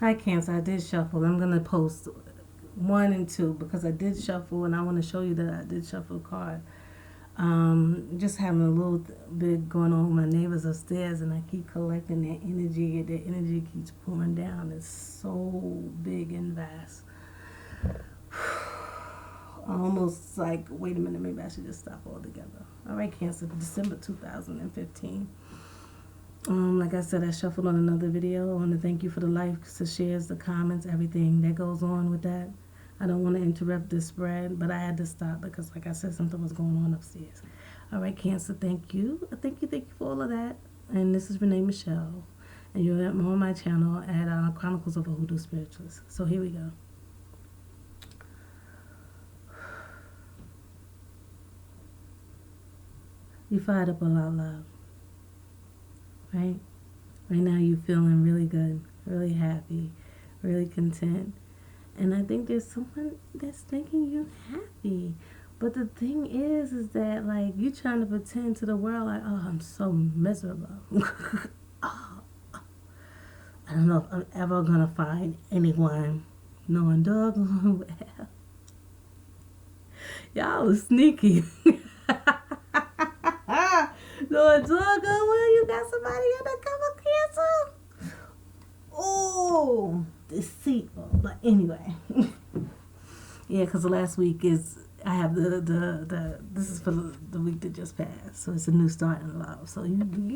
Hi, Cancer. I did shuffle. I'm going to post 1 and 2 because I did shuffle and I want to show you that I did shuffle a card. Just having a little bit going on with my neighbors upstairs, and I keep collecting their energy, and their energy keeps pouring down. It's so big and vast. Almost like, wait a minute, maybe I should just stop altogether. All right, Cancer, December 2015. Like I said, I shuffled on another video. I want to thank you for the likes, the shares, the comments, everything that goes on with that. I don't want to interrupt this spread, but I had to stop because, like I said, something was going on upstairs. All right, Cancer, thank you. Thank you for all of that. And this is Renee Michelle, and you're on my channel at Chronicles of a Hoodoo Spiritualist. So here we go. You fired up a lot, love. Right? Right now you're feeling really good, really happy, really content. And I think there's someone that's making you happy. But the thing is that, like, you're trying to pretend to the world, like, oh, I'm so miserable. Oh, I don't know if I'm ever going to find anyone knowing doggone well. Y'all are sneaky. Knowing doggone well you got somebody undercover, Cancer. Oh, deceitful. But anyway. Yeah, because the last week is, I have this is for the week that just passed. So it's a new start in love. So and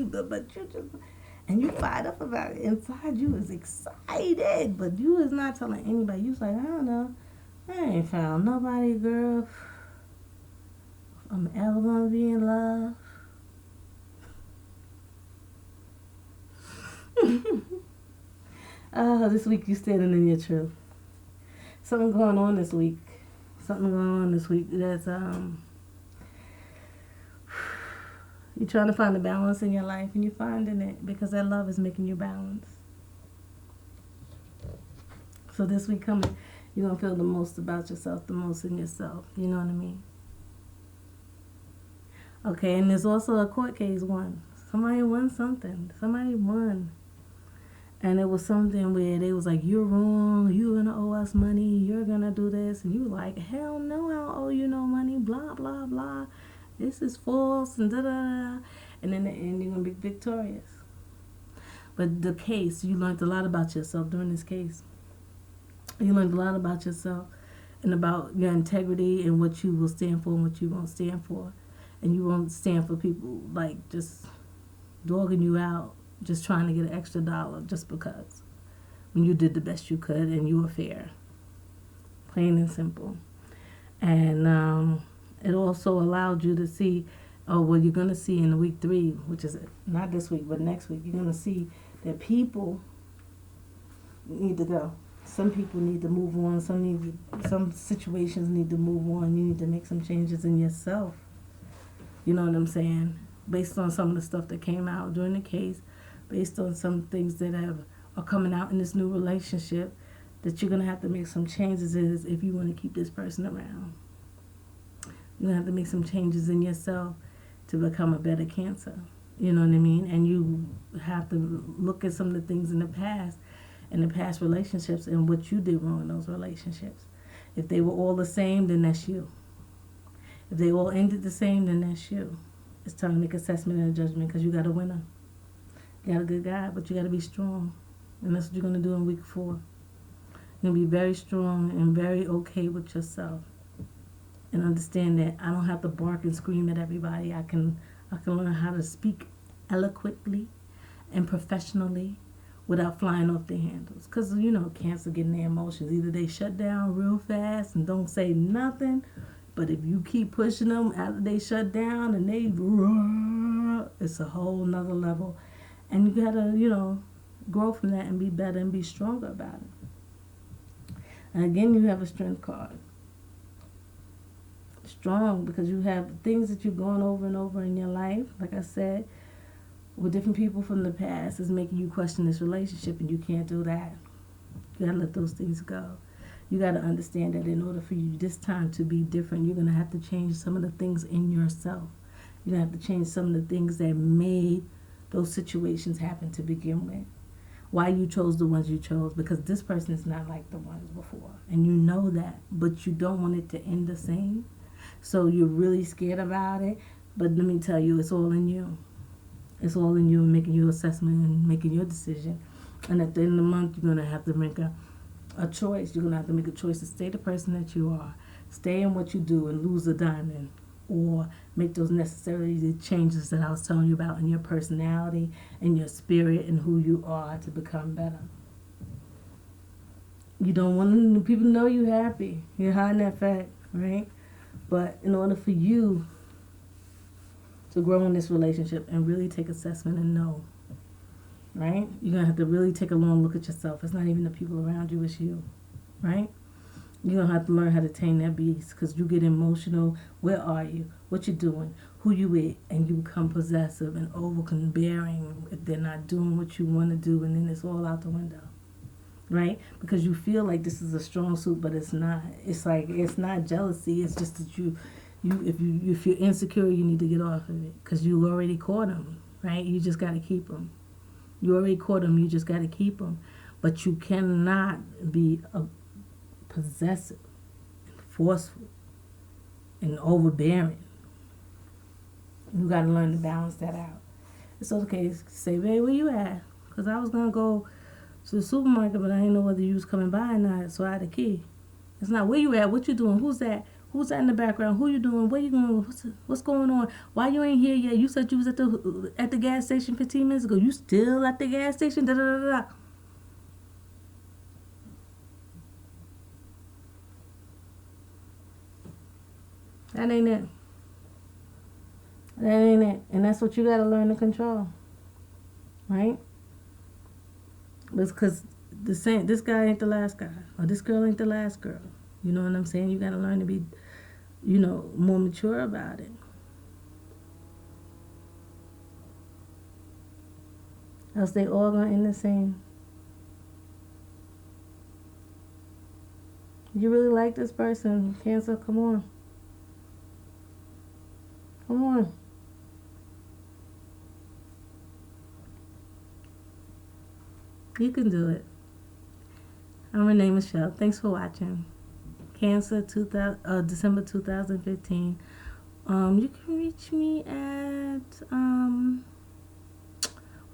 you fired up about it. Inside you is excited, but you is not telling anybody. You was like, I don't know. I ain't found nobody, girl. I'm ever gonna be in love. This week you standing in your truth. Something going on this week. That's you're trying to find a balance in your life, and you're finding it because that love is making you balance. So this week coming, you're gonna feel the most about yourself, the most in yourself. You know what I mean? Okay, and there's also a court case won. Somebody won something. Somebody won. And it was something where they was like, you're wrong, you're going to owe us money, you're going to do this. And you were like, hell no, I don't owe you no money, blah, blah, blah. This is false, and da-da-da. And in the end, you're going to be victorious. But the case, you learned a lot about yourself during this case. You learned a lot about yourself and about your integrity and what you will stand for and what you won't stand for. And you won't stand for people, like, just dogging you out, just trying to get an extra dollar just because. When you did the best you could and you were fair. Plain and simple. And it also allowed you to see, you're going to see in week 3, which is not this week, but next week, you're going to see that people need to go. Some people need to move on. Some situations need to move on. You need to make some changes in yourself. You know what I'm saying? Based on some of the stuff that came out during the case, based on some things that are coming out in this new relationship, that you're going to have to make some changes if you want to keep this person around. You're going to have to make some changes in yourself to become a better Cancer. You know what I mean? And you have to look at some of the things in the past relationships and what you did wrong in those relationships. If they were all the same, then that's you. If they all ended the same, then that's you. It's time to make assessment and a judgment because you got a winner. You got a good guy, but you got to be strong. And that's what you're going to do in week 4. You're going to be very strong and very okay with yourself. And understand that I don't have to bark and scream at everybody. I can learn how to speak eloquently and professionally without flying off their handles. Because, you know, Cancer getting their emotions. Either they shut down real fast and don't say nothing, but if you keep pushing them after they shut down and they roar, it's a whole nother level. And you gotta, grow from that and be better and be stronger about it. And again, you have a strength card. Strong because you have things that you've gone over and over in your life. Like I said, with different people from the past is making you question this relationship, and you can't do that. You gotta let those things go. You got to understand that in order for you this time to be different, you're going to have to change some of the things in yourself. You're going to have to change some of the things that made those situations happen to begin with. why you chose the ones you chose, because this person is not like the ones before, and you know that, but you don't want it to end the same. So you're really scared about it. But let me tell you, it's all in you. It's all in you, and making your assessment and making your decision. And at the end of the month, you're gonna have to make a choice. You're gonna have to make a choice to stay the person that you are, stay in what you do, and lose the diamond, or make those necessary changes that I was telling you about in your personality and your spirit and who you are to become better. You don't want people to know you're happy. You're hiding that fact, right? But in order for you to grow in this relationship and really take assessment and know, right? You're going to have to really take a long look at yourself. It's not even the people around you, it's you, right? You're going to have to learn how to tame that beast, because you get emotional. Where are you? What you doing? Who you with? And you become possessive and overbearing if they're not doing what you want to do, and then it's all out the window, right? Because you feel like this is a strong suit, but it's not. It's like, it's not jealousy. It's just that if you're insecure, you need to get off of it, because you already caught them, right? You just got to keep them. You already caught them. You just got to keep them. But you cannot be possessive, and forceful, and overbearing. You got to learn to balance that out. It's okay to say, babe, where you at? Because I was going to go to the supermarket, but I didn't know whether you was coming by or not, so I had a key. It's not, where you at? What you doing? Who's that? Who's that in the background? Who you doing? Where you going? What's going on? Why you ain't here yet? You said you was at the gas station 15 minutes ago. You still at the gas station? Da da da da. That ain't it. That ain't it. And that's what you got to learn to control, right? Because this guy ain't the last guy, or this girl ain't the last girl. You know what I'm saying? You got to learn to be, more mature about it. Else they all gonna end the same. You really like this person, Cancer? Come on. Come on. You can do it. I'm Renee Michelle. Thanks for watching. Cancer, December 2015. You can reach me at,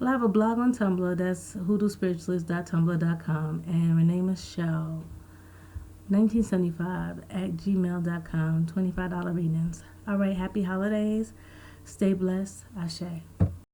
I have a blog on Tumblr. That's hoodoospiritualist.tumblr.com, and Renee Michelle 1975 at gmail.com. $25 readings. All right, happy holidays. Stay blessed. Ashe.